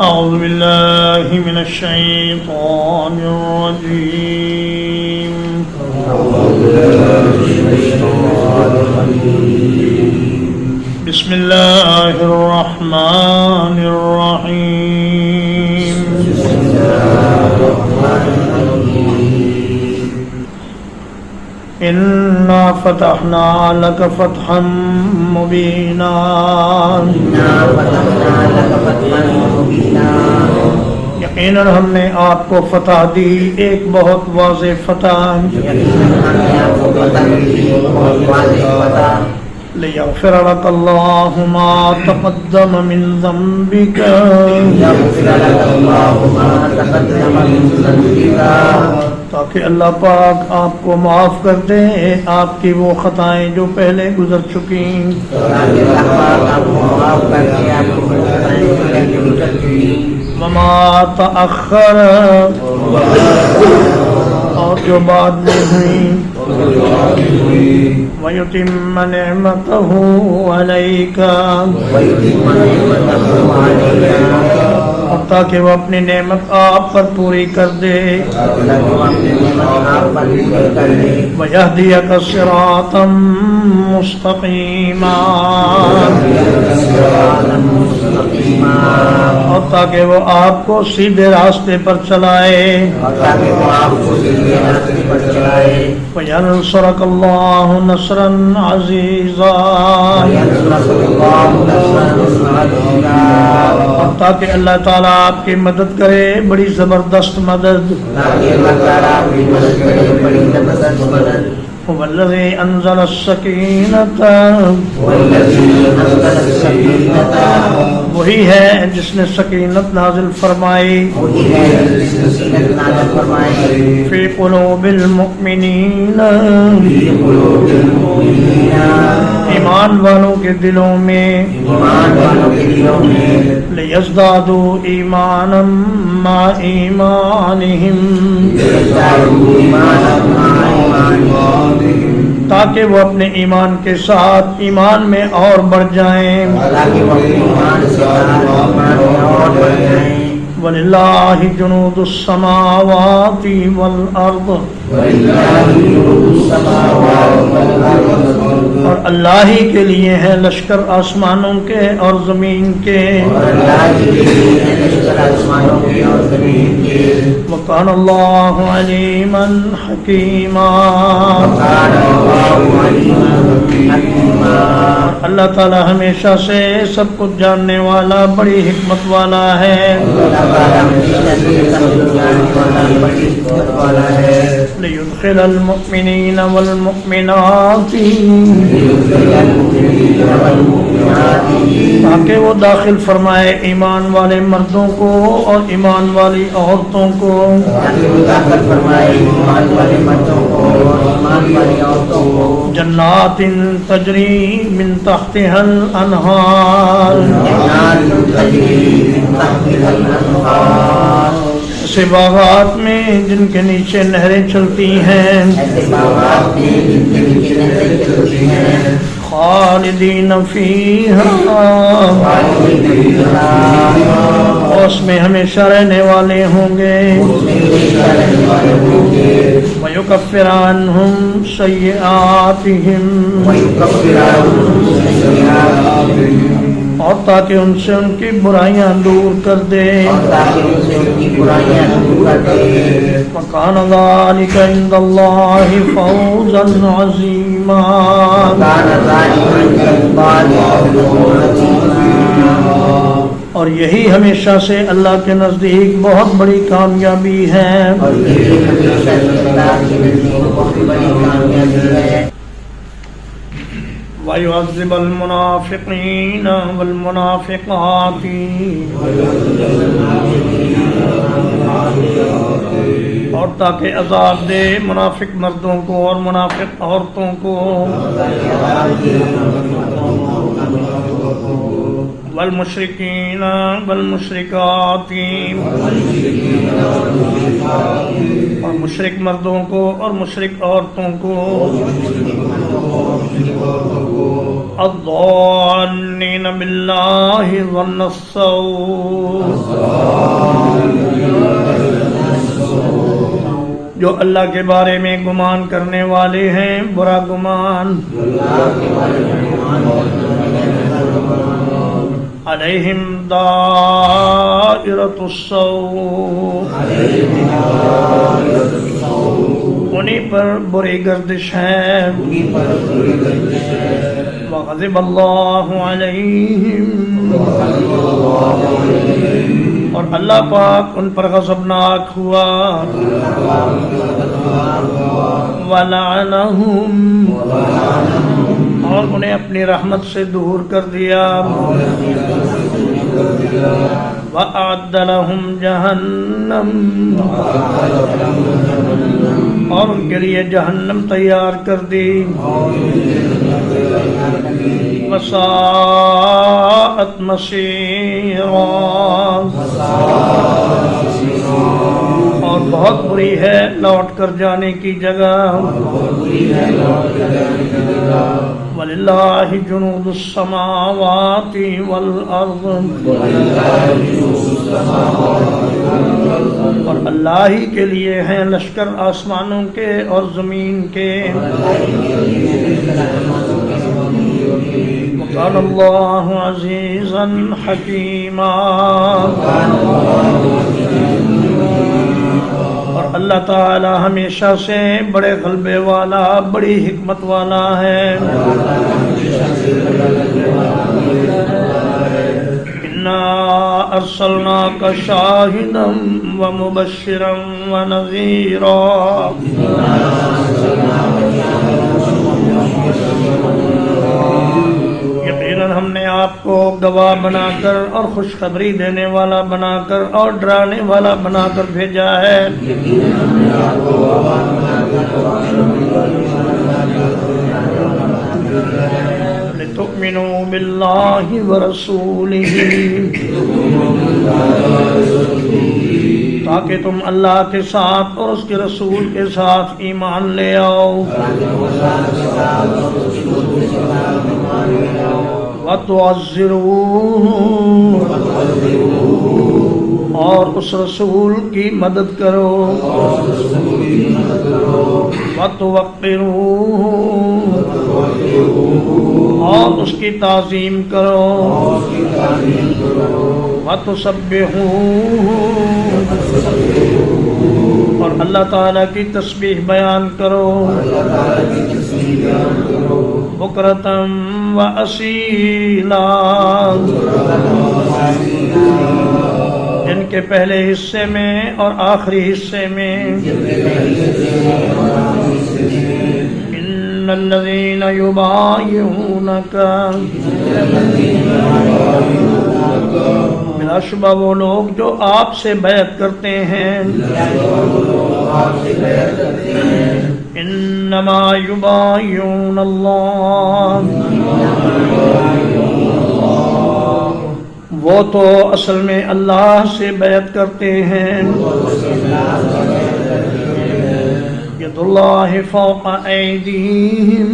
أعوذ بالله من الشيطان الرجيم. بسم الله الرحمن الرحيم. إنا فتحنا لك فتحا مبينا. یقیناً ہم نے آپ کو فتح دی، ایک بہت واضح فتح. لِيَغْفِرَ لَكَ اللَّهُ مَا تَقَدَّمَ مِنْ ذَنْبِكَ تاکہ اللہ پاک آپ کو معاف کر دے آپ کی وہ خطائیں جو پہلے گزر چکیں. وَمَا تَأَخَّرَ اور جو بعد میں ہوئی. وَيُتِمَّ نِعْمَتَهُ عَلَيْكَ اور تاکہ وہ اپنی نعمت آپ پر پوری کر دے. وَيَهْدِيَكَ صِرَاطًا مُسْتَقِيمًا اور تاکہ وہ آپ کو سیدھے راستے پر چلائے. وَيَنْصُرَكَ اللَّهُ نَصْرًا عَزِيزًا اور تاکہ اللہ تعالیٰ آپ کی مدد کرے بڑی زبردست مدد. وَالَّذِي أَنزَلَ السَّكِينَةَ وہی ہے جس نے سکینت نازل فرمائی. فی قلوب المؤمنین ایمان والوں کے دلوں میں. لیزدادوا ایمانا مع ایمانہم تاکہ وہ اپنے ایمان کے ساتھ ایمان میں اور بڑھ جائیں. وَلِلَّهِ جُنُودُ السَّمَاوَاتِ وَالْأَرْضِ اور اللہ ہی کے لیے ہے لشکر آسمانوں کے اور زمین کے. وَكَانَ اللَّهُ عَلِيمًا حَكِيمًا اللہ تعالیٰ ہمیشہ سے سب کچھ جاننے والا بڑی حکمت والا ہے. لِيُدْخِلَ الْمُؤْمِنِينَ وَالْمُؤْمِنَاتِ تاکہ وہ داخل فرمائے ایمان والے مردوں کو اور ایمان والی عورتوں کو. جنات تجری من تحتها الانہار ایسے باغات میں جن کے نیچے نہریں چلتی ہیں. خالدین فیہا اس میں ہمیشہ رہنے والے ہوں گے. وَيُكَفِّرَ عَنْهُمْ سَيِّئَاتِهِمْ اور تاکہ ان سے ان کی برائیاں دور کر دے. وَكَانَ ذَلِكَ عِندَ اللَّهِ فَوْزًا عَظِيمًا اور یہی ہمیشہ سے اللہ کے نزدیک بہت بڑی کامیابی ہے. وَيُعَذِّبَ الْمُنَافِقِينَ وَالْمُنَافِقَاتِ اور تاکہ عذاب دے منافق مردوں کو اور منافق عورتوں کو. والمشرکین والمشرکات اور مشرک مردوں کو اور مشرک عورتوں کو. الظانین باللہ ظن السوء جو اللہ کے بارے میں گمان کرنے والے ہیں برا گمان، علیہم دائرۃ السوء، انہی پر بری گردش ہے، وغضب اللہ علیہم، اور اللہ پاک ان پر غضبناک ہوا، وَلَعَنَهُمْ، اور انہیں اپنی رحمت سے دور کر دیا، وَأَعَدَّ لَهُمْ جَهَنَّمَ، اور ان کے لیے جہنم تیار کر دی، وَسَاءَتْ مَصِيرًا، اور بہت بری ہے لوٹ کر جانے کی جگہ، وَلِلَّهِ جُنُودُ السَّمَاوَاتِ وَالْأَرْضِ، اور اللہ ہی کے لیے ہیں لشکر آسمانوں کے اور زمین کے، وَقَالَ اللَّهُ عَزِيزًا حَكِيمًا، اور اللہ تعالی ہمیشہ سے بڑے غلبے والا، بڑی حکمت والا ہے، اِنَّا أَرْسَلْنَاكَ شَاهِدًا وَمُبَشِّرًا وَنَذِيرًا، یقیناً ہم نے آپ کو گواہ بنا کر اور خوشخبری دینے والا بنا کر اور ڈرانے والا بنا کر بھیجا ہے، لِتُؤْمِنُوا بِاللَّهِ وَرَسُولِهِ، تاکہ تم اللہ کے ساتھ اور اس کے رسول کے ساتھ ایمان لے آؤ، وَتُعَزِّرُوهُ، اور اس رسول کی مدد کرو، وَتُوَقِّرُوهُ، اور اس کی تعظیم کرو، وَتُسَبِّحُوهُ، اور اللہ تعالیٰ کی تسبیح بیان کرو، بُکْرَةً وَأَصِیلًا، دن کے پہلے حصے میں اور آخری حصے میں، إِنَّ الَّذِينَ يُبَايِعُونَكَ، بلا شبہ وہ لوگ جو آپ سے بیعت کرتے ہیں، إِنَّمَا يُبَايِعُونَ اللَّهَ، وہ تو اصل میں اللہ سے بیعت کرتے ہیں، ید اللہ فوق ایدیہم،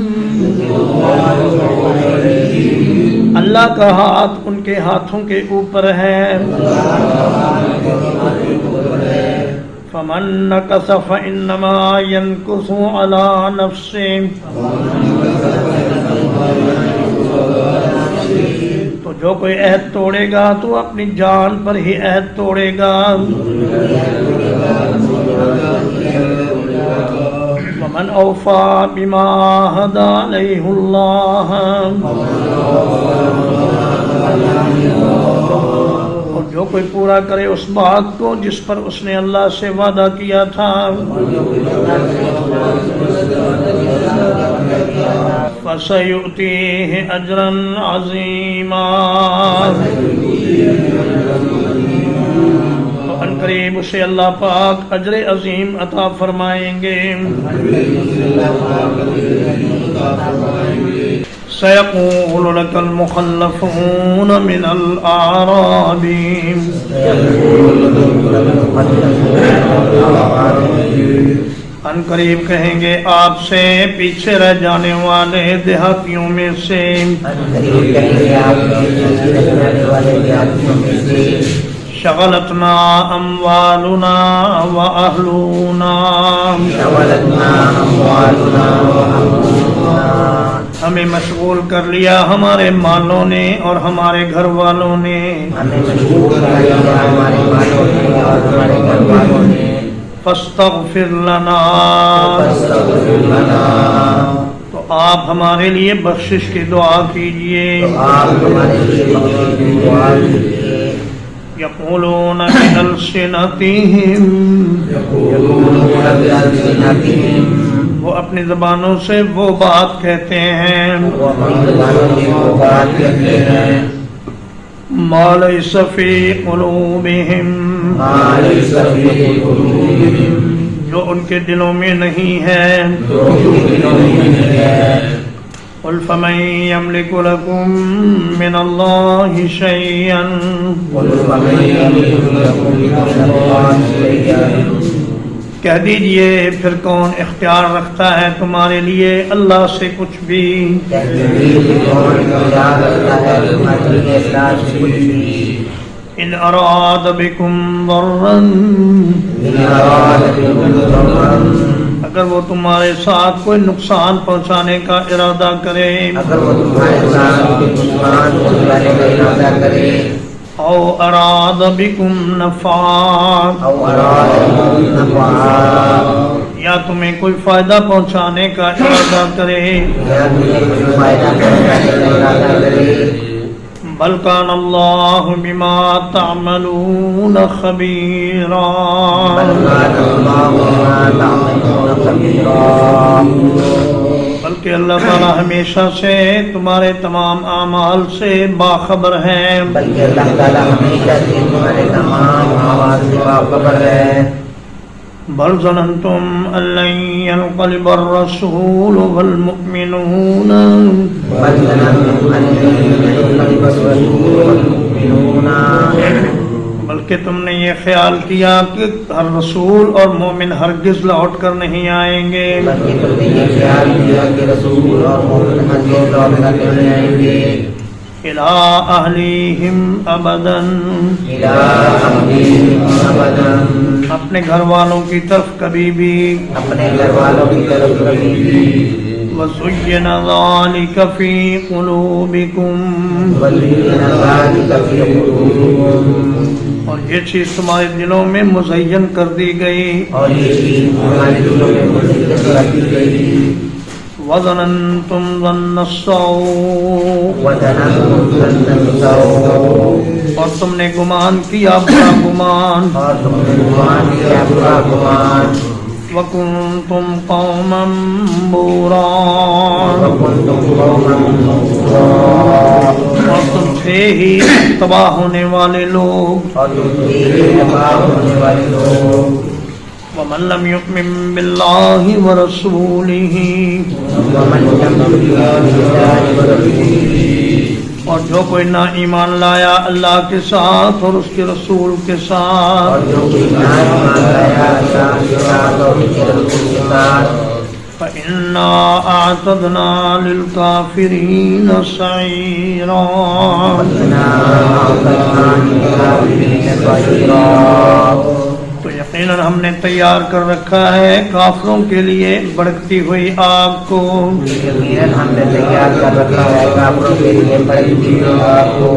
اللہ کا ہاتھ ان کے ہاتھوں کے اوپر ہے، فمن نکث فإنما ينکث علی نفسہ، تو جو کوئی عہد توڑے گا تو اپنی جان پر ہی عہد توڑے گا، ومن اوفى بما عاهد علیہ اللہ، اور جو کوئی پورا کرے اس بات کو جس پر اس نے اللہ سے وعدہ کیا تھا، فَسَيُؤْتِيهِ أَجْرًا عَظِيمًا، تو ان قریب اسے اللہ پاک اجر عظیم عطا فرمائیں گے، سَيَقُولُ لَكَ الْمُخَلَّفُونَ مِنَ الْأَعْرَابِ، ان قریب کہیں گے آپ سے پیچھے رہ جانے والے دیہاتیوں میں سے، شغلتنا اموالنا واہلنا شغلتنا أموالنا وأهلنا ہمیں مشغول کر لیا ہمارے مالوں نے اور ہمارے گھر والوں نے ہمیں مشغول کر لیا ہمارے مالوں نے اور ہمارے گھر والوں نے فاستغفر لنا فاستغفر لنا تو آپ ہمارے لیے بخشش کی دعا کیجئے تو آپ ہمارے لیے بخشش کی دعا کیجیے یقولون بألسنتهم يقولون بألسنتهم وہ اپنی زبانوں سے وہ بات کہتے ہیں وہ اپنی زبانوں سے وہ بات کہتے ہیں ما لیس فی قلوبہم ما لیس فی قلوبہم جو ان کے دلوں میں نہیں ہے جو ان کے دلوں میں نہیں ہے قل فمن یملک لکم من اللہ شیئا قل فمن یملک لکم من اللہ شیئا کہہ دیجئے پھر کون اختیار رکھتا ہے تمہارے لیے اللہ سے کچھ بھی ان اراد بکم ضرا اگر وہ تمہارے ساتھ کوئی نقصان پہنچانے کا ارادہ کرے اگر وہ تمہارے ساتھ نقصان پہنچانے کا ارادہ کرے او اراد بکم نفعا او اراد بکم نفعا یا تمہیں کوئی فائدہ پہنچانے کا ارادہ کرے یا تمہیں کوئی فائدہ پہنچانے کا ارادہ کرے بل کان اللہ بما تعملون خبیرا بل کان اللہ بما تعملون خبیرا بلکہ اللہ تعالیٰ ہمیشہ سے تمہارے تمام اعمال سے باخبر ہیں بلکہ اللہ تعالیٰ ہمیشہ سے تمہارے تمام اعمال سے باخبر ہے بل ظننتم ان لن ينقلب الرسول والمؤمنون بل ظننتم ان لن ينقلب الرسول والمؤمنون بلکہ تم نے یہ خیال کیا کہ ہر رسول اور مومن ہرگز لوٹ کر نہیں آئیں گے بلکہ تم نے یہ خیال کیا کہ رسول اور مومن ہرگز لوٹ کر نہیں آئیں گے الى اہلیہم ابدا الى اہلیہم ابدا اپنے گھر والوں کی طرف کبھی بھی اپنے گھر والوں کی طرف کبھی بھی وَزُيِّنَ ذَلِكَ فِي قُلُوبِكُمْ وَزُيِّنَ ذَلِكَ فِي قُلُوبِكُمْ اور یہ چیز تمہارے دلوں میں مزین کر دی گئی اور یہ چیز تمہارے دلوں میں مزین کر دی گئی وَظَنَنْتُمْ ظَنَّ السَّوْءِ وَظَنَنْتُمْ ظَنَّ السَّوْءِ اور تم نے گمان کیا برا گمان اور تم نے گمان کیا برا گمان وَكُنْتُمْ قَوْمًا بُورًا وَكُنْتُمْ قَوْمًا بُورًا اور تم تھے ہی تباہ ہونے والے لوگ اور تم تھے ہی تباہ ہونے والے لوگ وَمَن لَّمْ يُؤْمِن بِاللَّهِ وَرَسُولِهِ وَمَن لَّمْ يُؤْمِن بِاللَّهِ وَرَسُولِهِ اور جو کوئی نہ ایمان لایا اللہ کے ساتھ اور اس کے رسول کے ساتھ اور جو کوئی نہ ایمان لایا اللہ کے ساتھ اور اس کے رسول کے ساتھ فَإِنَّا أَعْتَدْنَا لِلْكَافِرِينَ سَعِيرًا وَإِنَّا أَعْتَدْنَا لِلْكَافِرِينَ سَعِيرًا تو یقیناً ہم نے تیار کر رکھا ہے کافروں کے لیے بھڑکتی ہوئی آگ کو یقیناً ہم نے تیار کر رکھا ہے کافروں کے لیے بھڑکتی ہوئی آگ کو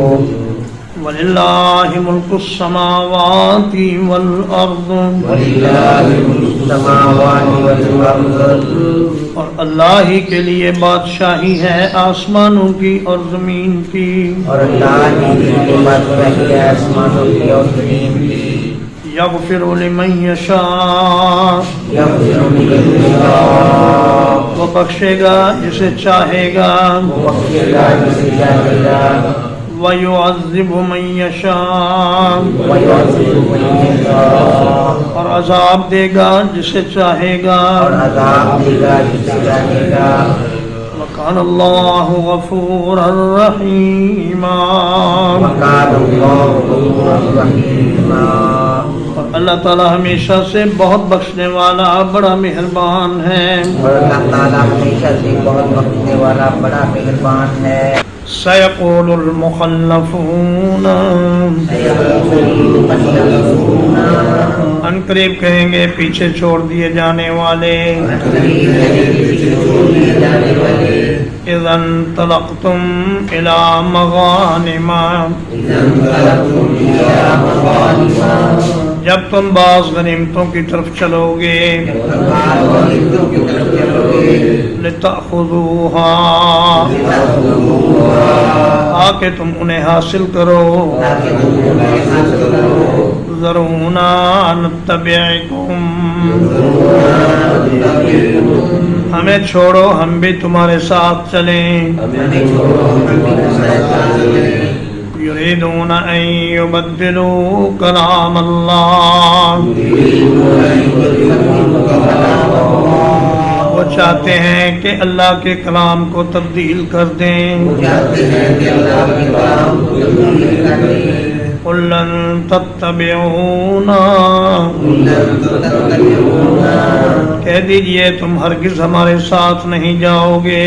وَلِلَّهِ مُلْكُ السَّمَاوَاتِ وَالْأَرْضِ وَلِلَّهِ مُلْكُ السَّمَاوَاتِ وَالْأَرْضِ اور اللہ ہی کے لیے بادشاہی ہے آسمانوں کی اور زمین کی اور اللہ ہی کے لیے بادشاہی ہے آسمانوں کی اور زمین کی یغفر لمن یشاء یغفر لمن یشاء وہ بخشے گا جسے چاہے گا وہ بخشے گا جسے چاہے گا وَيُعَذِّبُ مَن يَشَاءُ وَيُعَذِّبُ مَن يَشَاءُ اور عذاب دے گا جسے چاہے گا اور عذاب دے گا جسے چاہے گا وَكَانَ اللَّهُ غَفُورًا رَحِيمًا وَكَانَ اللَّهُ غَفُورًا رَحِيمًا اور اللہ تعالیٰ ہمیشہ سے بہت بخشنے والا بڑا مہربان ہے اور اللہ تعالیٰ ہمیشہ سے بہت بخشنے والا بڑا مہربان ہے سيقول المخلفون ان قریب کہیں گے پیچھے چھوڑ دیے جانے والے اذا انطلقتم الى مغانم جب تم بعض غنیمتوں کی طرف چلو گے لتأخذوها آکے تم انہیں حاصل کرو ذرونا نتبعکم ہمیں چھوڑو ہم بھی تمہارے ساتھ چلیں یریدون ان یبدلوا کلام اللہ وہ چاہتے ہیں کہ اللہ کے کلام کو تبدیل کر دیں قل لن تتبعونا کہہ دیجئے تم ہرگز ہمارے ساتھ نہیں جاؤ گے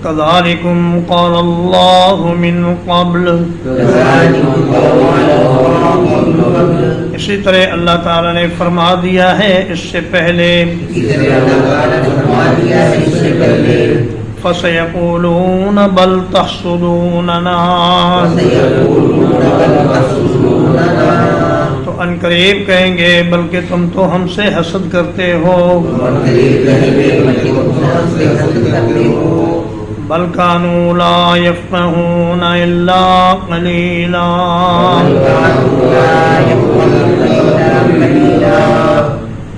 کذالکم قال اللہ من قبل اسی طرح اللہ تعالیٰ نے فرما دیا ہے اس سے پہلے فَسَيَقُولُونَ بَلْ تَحْسُدُونَنَا تو ان قریب کہیں گے بلکہ تم تو ہم سے حسد کرتے ہو بل كانوا لا يفقهون إلا قليلا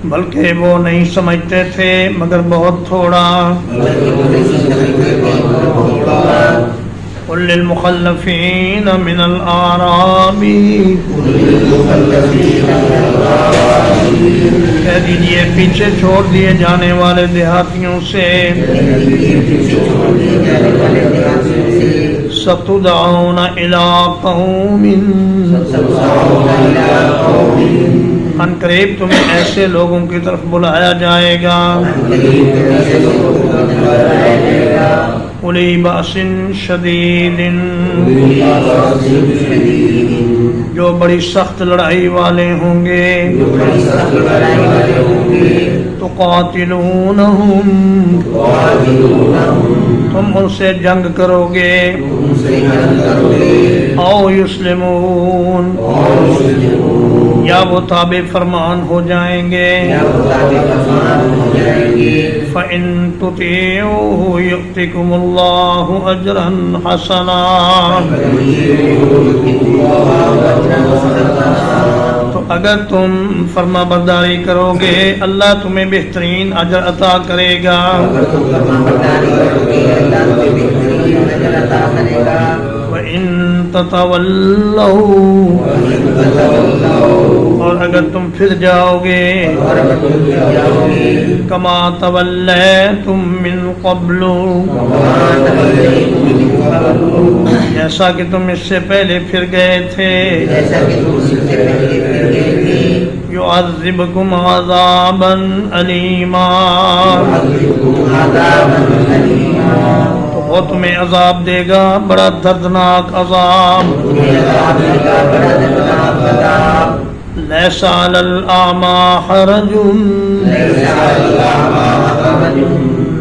بلکہ وہ نہیں سمجھتے تھے مگر بہت تھوڑا قل للمخلفین من الأعراب کہہ دیجئے پیچھے چھوڑ دیے جانے والے دیہاتیوں سے ستدعون إلى قوم ان قریب تمہیں ایسے لوگوں کی طرف بلایا جائے گا اولی بأس شدید جو بڑی سخت لڑائی والے ہوں گے تقاتلونہم تم ان سے جنگ کرو گے او یسلمون یا وہ تابع فرمان ہو جائیں گے فَإِن تُطِيعُوهُ يُؤْتِكُمُ اللَّهُ أَجْرًا حَسَنًا تو اگر تم فرما برداری کرو گے اللہ تمہیں بہترین اجر عطا کرے گا وَإِن تَتَوَلَّوْا اور اگر تم پھر جاؤ گے کما تولیتم من قبل جیسا کہ تم اس سے پہلے پھر گئے تھے يعذبكم عذابا أليما تو وہ تمہیں عذاب دے گا بڑا دردناک عذاب ليس على الأعمى حرج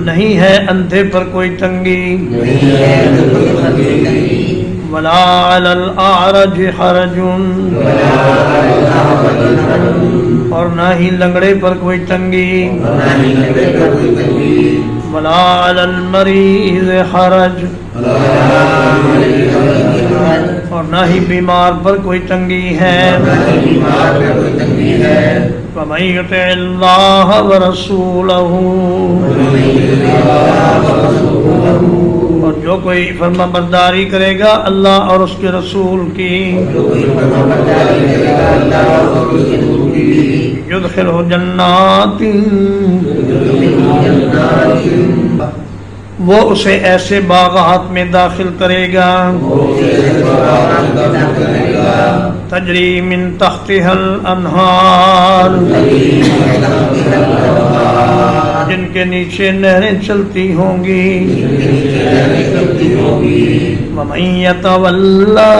نہیں ہے اندھے پر کوئی تنگی ولا على الأعرج حرج اور نہ ہی لنگڑے پر کوئی تنگی ولا على المریض حرج اور نہ ہی بیمار پر کوئی تنگی ہے وَمَن يُطِعِ اللَّهَ وَرَسُولَهُ اور جو کوئی فرما برداری کرے گا اللہ اور اس کے رسول کی يُدْخِلْهُ جَنَّاتٍ وہ اسے ایسے باغات میں داخل کرے گا تجری من تحتها الانہار جن کے نیچے نہریں چلتی ہوں گی وَمَن يَتَوَلَّى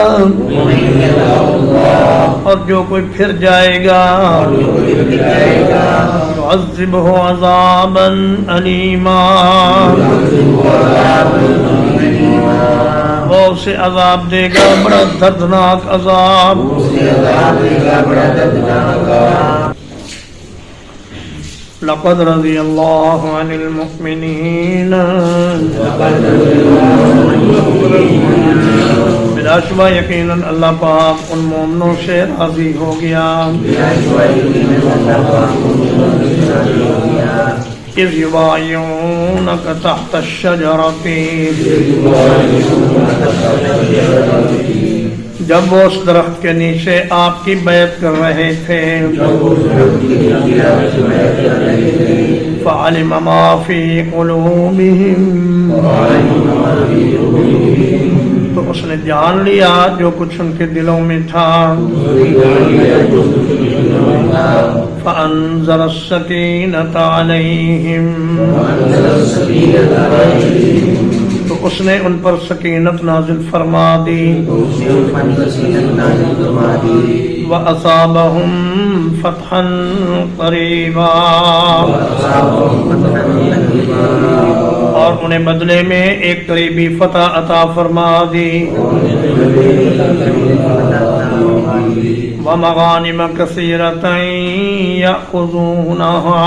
اور جو کوئی پھر جائے گا يُعَذِّبْهُ عَذَابًا أَلِيمًا وہ اسے عذاب دے گا بڑا دردناک عذاب لقد رضي الله عن المؤمنين بلا شبہ یقیناً اللہ پاک ان مومنوں سے راضی ہو گیا اذ یبایعونک تحت الشجرۃ جب وہ اس درخت کے نیچے آپ کی بیعت کر رہے تھے فعلم ما فی قلوبہم تو اس نے جان لیا جو کچھ ان کے دلوں میں تھا فأنزل السکینۃ علیہم تو اس نے ان پر سکینت نازل فرما دی وَأَصَابَهُمْ فَتْحًا قَرِيبًا اور انہیں بدلے میں ایک قریبی فتح عطا فرما دی وَمَغَانِمَ كَثِيرَةً يَأْخُذُونَهَا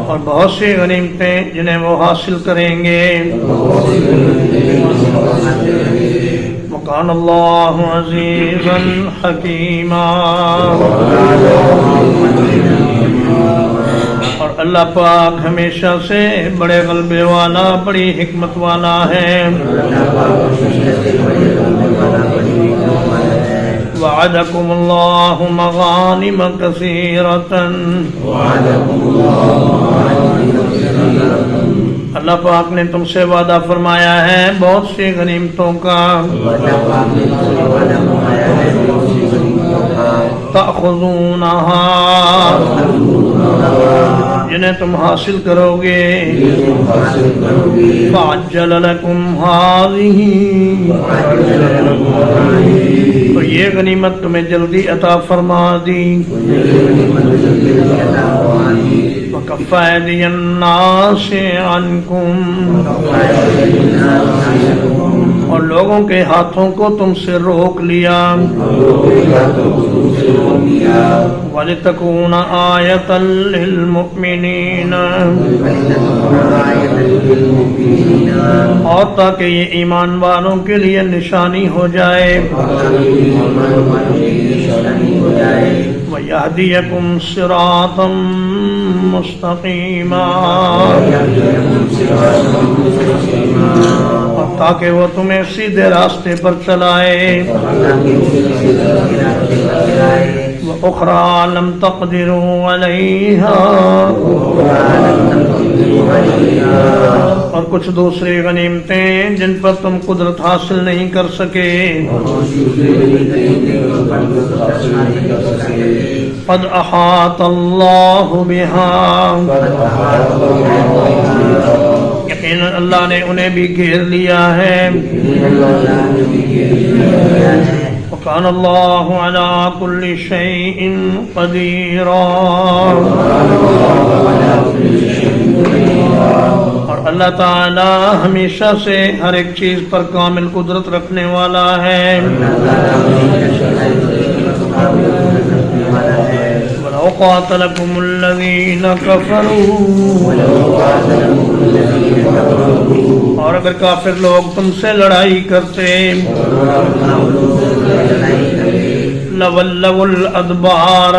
اور بہت سی غنیمتیں جنہیں وہ حاصل کریں گے وَكَانَ اللَّهُ عَزِيزًا حَكِيمًا اور اللہ پاک ہمیشہ سے بڑے غلبے والا بڑی حکمت والا ہے وعدکم اللہ مغانم کثیرۃ اللہ پاک نے تم سے وعدہ فرمایا ہے بہت سی غنیمتوں کا تأخذونہا جنہیں تم حاصل کرو گے فعجل لکم ہذہ تو یہ غنیمت تمہیں جلدی عطا فرما دی وَكَفَّ أَيْدِيَ النَّاسِ عَنْكُمْ اور لوگوں کے ہاتھوں کو تم سے روک لیا وَلِتَكُونَ آیَةً لِلْمُؤْمِنِينَ اور تاکہ یہ ایمان والوں کے لیے نشانی ہو جائے وَيَهْدِيَكُمْ صِرَاطًا مُسْتَقِيمًا اور تاکہ وہ تمہیں سیدھے راستے پر چلائے وَأُخْرَى لَمْ تَقْدِرُوا عَلَيْهَا اور کچھ دوسری غنیمتیں جن پر تم قدرت حاصل نہیں کر سکے قد احاط اللہ بہا یقینا اللہ نے انہیں بھی گھیر لیا ہے وَكَانَ اللَّهُ عَلَى كُلِّ شَيْءٍ قَدِيرًا اور اللہ تعالی ہمیشہ سے ہر ایک چیز پر کامل قدرت رکھنے والا ہے وَلَوْ قَاتَلَكُمُ الَّذِينَ كَفَرُوا اور اگر کافر لوگ تم سے لڑائی کرتے لَوَلَّوُا الْأَدْبَارَ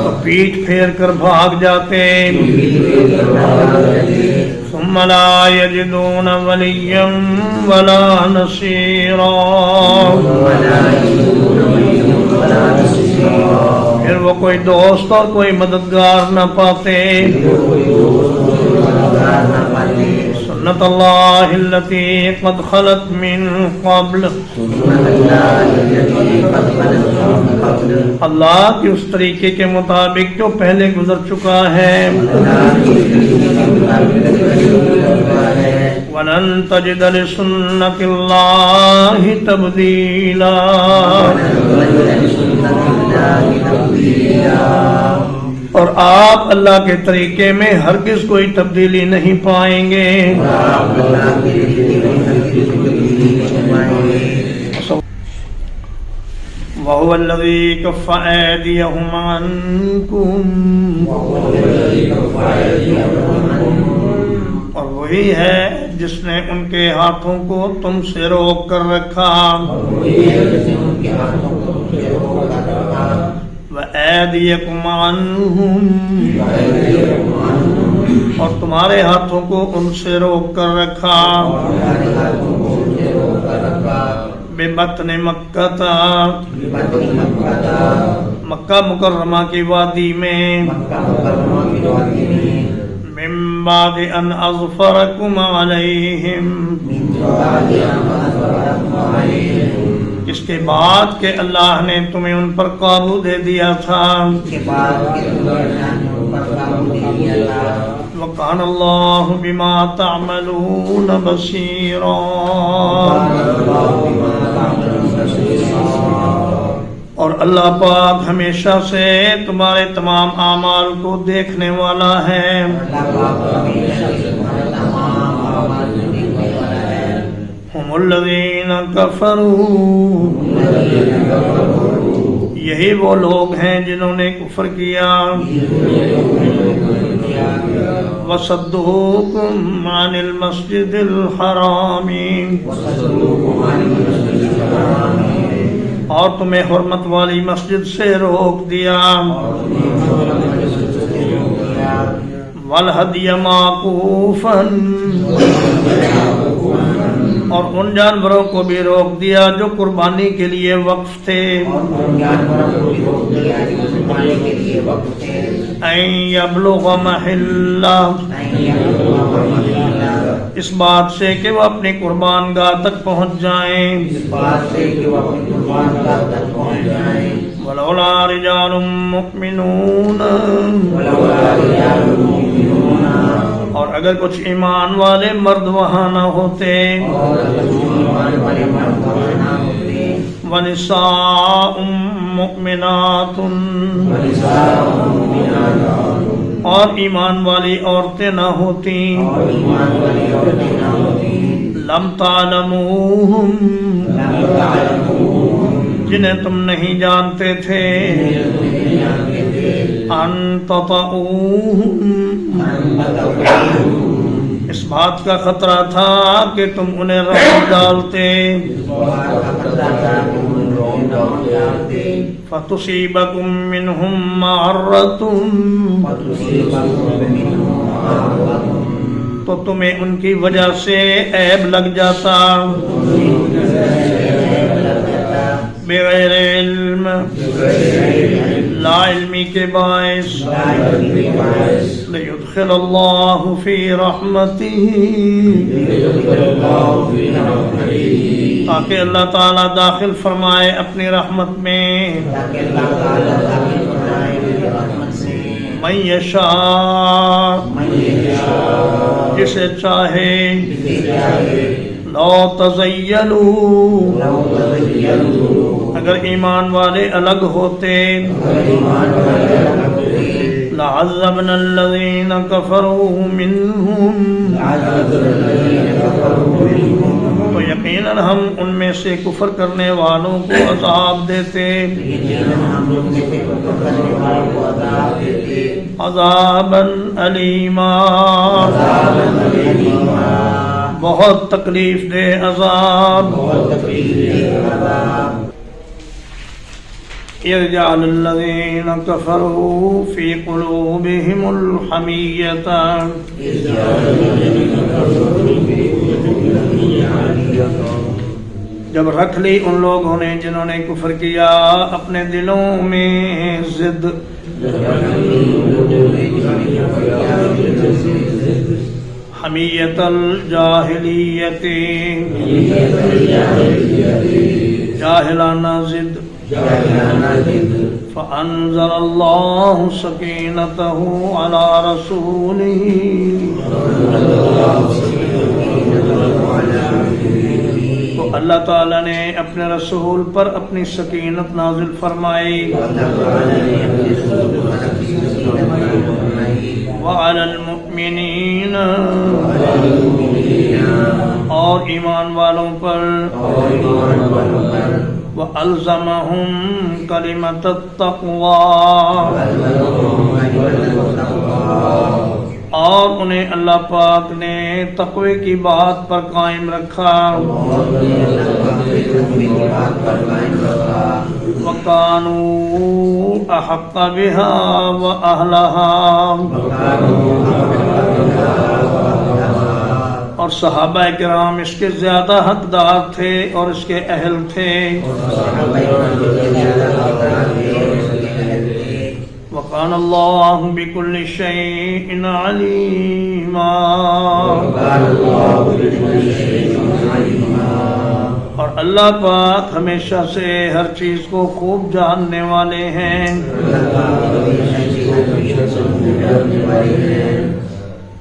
تو پیٹھ پھیر کر بھاگ جاتے ثُمَّ لَا يَجِدُونَ وَلِيًّا وَلَا نَصِيرًا پھر وہ کوئی دوست اور کوئی مددگار نہ پاتے سنت اللہ التي قد خلت من قبل، اللہ کے اس طریقے کے مطابق جو پہلے گزر چکا ہے، وَلَن تَجِدَ لِسُنَّتِ اللَّهِ تَبْدِيلًا، اور آپ اللہ کے طریقے میں ہرگز کوئی تبدیلی نہیں پائیں گے۔ وَهُوَ الَّذِي كَفَّ أَيْدِيَهُمْ عَنكُمْ، اور وہی ہے جس نے ان کے ہاتھوں کو تم سے روک کر رکھا، وَأَيْدِيَكُمْ عَنْهُمْ، اور تمہارے ہاتھوں کو ان سے روک کر رکھا، بِبَطْنِ مَکَّۃَ، مکہ مکرمہ کی وادی میں، مِن بَعْدِ أَنْ أَظْفَرَكُمْ عَلَيْهِمْ، اس کے بعد کہ اللہ نے تمہیں ان پر قابو دے دیا تھا، وَكَانَ اللَّهُ بِمَا تَعْمَلُونَ بَصِيرًا، اور اللہ پاک ہمیشہ سے تمہارے تمام اعمال کو دیکھنے والا ہے۔ ہم الذین کفروا، یہی وہ لوگ ہیں جنہوں نے کفر کیا، وَصَدُّوكُمْ عَنِ الْمَسْجِدِ الْحَرَامِ، اور تمہیں حرمت والی مسجد سے روک دیا، وَالْهَدْيَ مَعْكُوفًا، اور ان جانوروں کو بھی روک دیا جو قربانی کے لیے وقف تھے، أَن يَبْلُغَ مَحِلَّهُ، اس بات سے کہ وہ اپنی قربان گاہ تک پہنچ جائیں، وَلَوْلَا رِجَالٌ مُؤْمِنُونَ، اور اگر کچھ ایمان والے مرد وہاں نہ ہوتے، وَنِسَاءٌ مُؤْمِنَاتٌ، اور ایمان والی عورتیں نہ ہوتی، لَمْ تَعْلَمُوهُمْ، جنہیں تم نہیں جانتے تھے، أَن تَطَئُوهُمْ، اس بات کا خطرہ تھا کہ تم انہیں رحم ڈالتے، فَتُصِيبَكُم مِّنْهُم مَّعَرَّةٌ، تو تمہیں ان کی وجہ سے عیب لگ جاتا، بغیر علم، لا علمی کے باعث، لِيُدْخِلَ اللَّهُ فِي رَحْمَتِهِ، تاکہ اللہ تعالیٰ داخل فرمائے اپنی رحمت میں، مَن یشاء، جسے چاہے، لو تزینوا، اگر ایمان والے الگ ہوتے، لعذبنا الذین کفروا منہم، تو یقیناً ہم ان میں سے کفر کرنے والوں کو عذاب دیتے، عذابا علیما، بہت تکلیف دہ عذاب، يجعل الذين كفروا في قلوبهم الحمية، جب رکھ لی ان لوگوں نے جنہوں نے کفر کیا اپنے دلوں میں ضد، حمیت الجاہلیت جاہلانہ ضد فأنزل اللہ سکینتہ علی رسولہ تو اللہ تعالیٰ نے اپنے رسول پر اپنی سکینت نازل فرمائی وعلی المؤمنین اور ایمان والوں پر وَأَلْزَمَهُمْ كَلِمَةَ التَّقْوَى اور انہیں اللہ پاک نے تقوی کی بات پر قائم رکھا وَكَانُوا أَحَقَّ بِهَا وَأَهْلَهَا اور صحابہ کرام اس کے زیادہ حقدار تھے اور اس کے اہل تھے وَقَانَ اللَّهُ بِكُلِّ شَيْءٍ عَلِيمًا اور اللہ پاک ہمیشہ سے ہر چیز کو خوب جاننے والے ہیں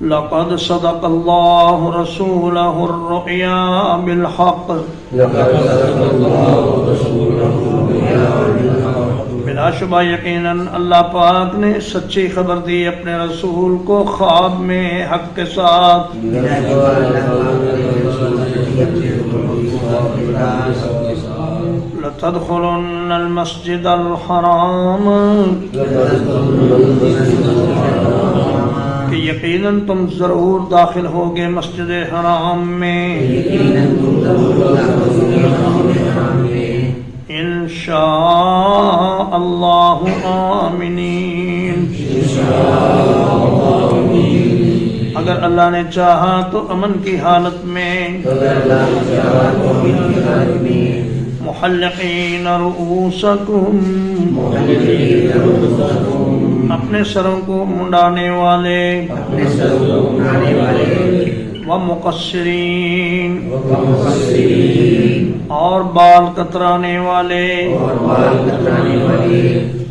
لقد صدق اللہ رسولہ الرؤیا بالحق بلا شبہ یقیناً اللہ پاک نے سچی خبر دی اپنے رسول کو خواب میں حق کے ساتھ لتدخلن المسجد الحرام کہ یقیناً تم ضرور داخل ہوگے مسجد حرام میں انشاء اللہ آمنین اگر اللہ نے چاہا تو امن کی حالت میں محلقین رؤوسکم اپنے سروں کو منڈانے والے ومقصرین اور بال کترانے والے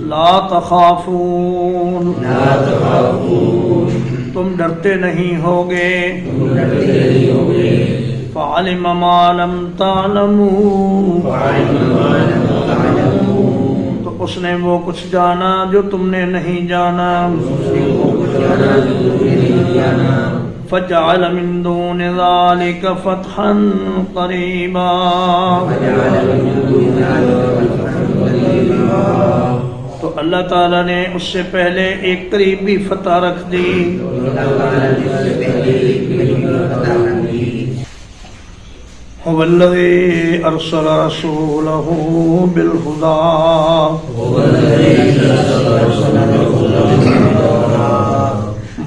لا تخافون تم ڈرتے نہیں ہوگے فعلم ما لم تعلموا تو اس نے وہ کچھ جانا جو تم نے نہیں جانا فجعل من دون ذلك فتحا قریبا تو اللہ تعالیٰ نے اس سے پہلے ایک قریبی فتح رکھ دی هو الذي أرسل رسوله بالهدى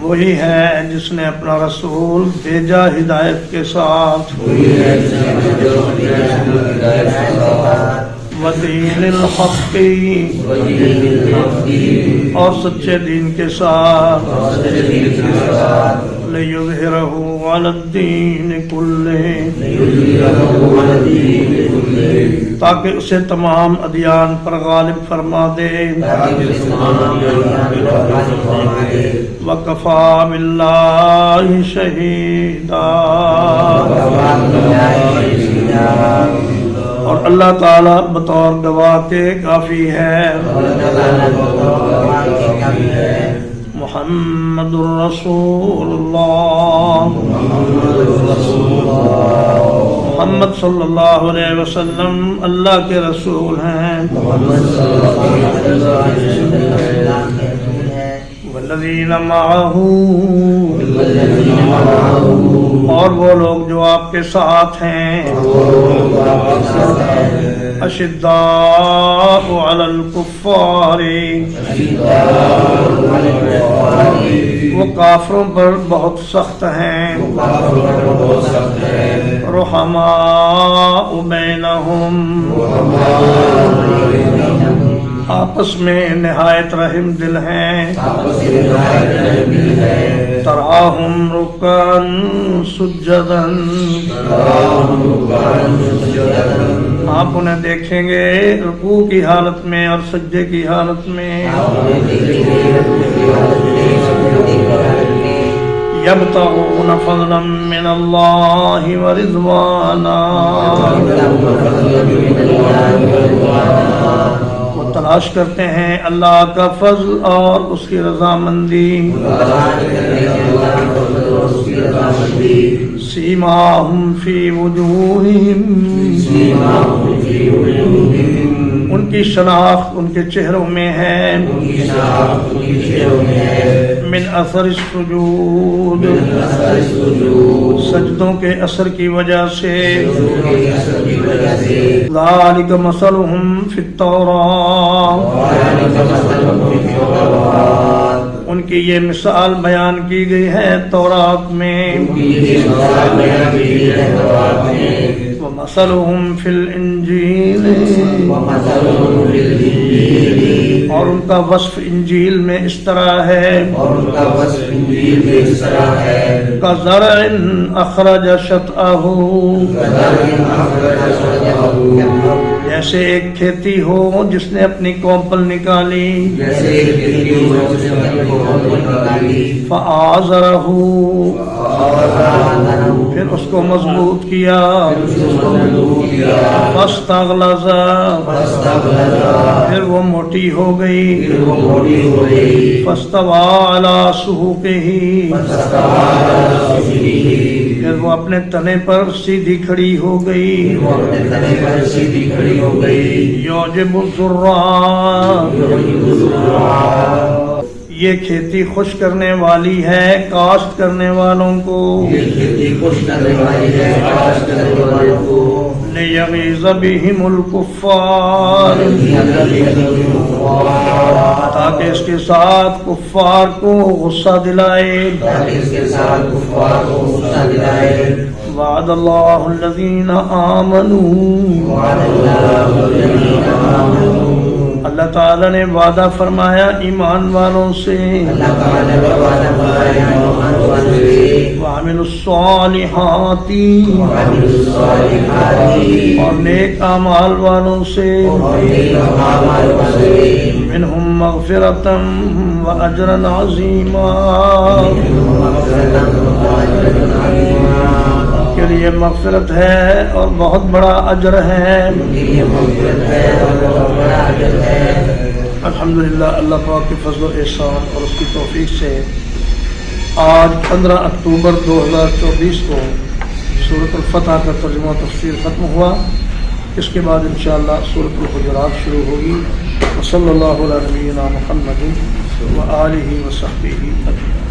وہی ہے جس نے اپنا رسول بھیجا ہدایت کے ساتھ ودین الحق اور سچے دین کے ساتھ لِيُظْهِرَهُ عَلَى الدِّينِ كُلِّهِ تاکہ اسے تمام ادیان پر غالب فرما دے وَكَفَى بِاللَّهِ شَهِيدًا اور اللہ تعالیٰ بطور گواہ کے کافی ہے محمد الرسول اللہ محمد صلی اللہ علیہ وسلم اللہ کے رسول ہیں والذین معہ اور وہ لوگ جو آپ کے ساتھ ہیں اشداء علی الکفار وہ کافروں پر بہت سخت ہیں رحماء بینہم آپس آپس میں نہایت رحم دل ہیں آپس میں نہایت رحم دل ہے تراہم رکعن سجدن آپ انہیں دیکھیں گے رکوع کی حالت میں اور سجدے کی حالت میں یبتغون فضلا من اللہ ورضوانا وہ تلاش کرتے ہیں اللہ کا فضل اور اس کی رضامندی سیماہم فی وجوہہم ان کی شناخت ان کے چہروں میں ہے من اثر السجود سجدوں کے اثر کی وجہ سے ذالک مثلہم فی التوراۃ ان کی یہ مثال بیان کی گئی ہے تورات میں ومثلہم فی الانجیل اور ان کا وصف انجیل میں اس طرح ہے کزرع اخرج شطأہ جیسے ایک کھیتی ہو جس نے اپنی کومپل نکالی فآزرہ پھر اس کو مضبوط کیا فاستغلظ پھر وہ موٹی ہو گئی فاستوى على سوقه پھر وہ اپنے تنے پر سیدھی کھڑی ہو گئی یعجب الزراع یہ کھیتی خوش کرنے والی ہے کاشت کرنے والوں کو لیغیظ بہم الکفار تاکہ اس کے ساتھ کفار کو غصہ دلائے وعد اللہ الذین آمنوا اللہ تعالیٰ نے وعدہ فرمایا ایمان والوں سے وعملوا الصالحات اور نیک اعمال والوں سے منہم مغفرۃ واجرا عظیما کے لیے مغفرت ہے اور بہت بڑا اجر ہے الحمدللہ اللہ پاک کے فضل و احسان اور اس کی توفیق سے آج 15 اکتوبر 2024 کو سورۃ الفتح کا ترجمہ و تفسیر ختم ہوا اس کے بعد انشاءاللہ سورۃ الحجرات شروع ہوگی وصلی اللہ علی نبینا محمد وآلہ وصحبہ اجمعین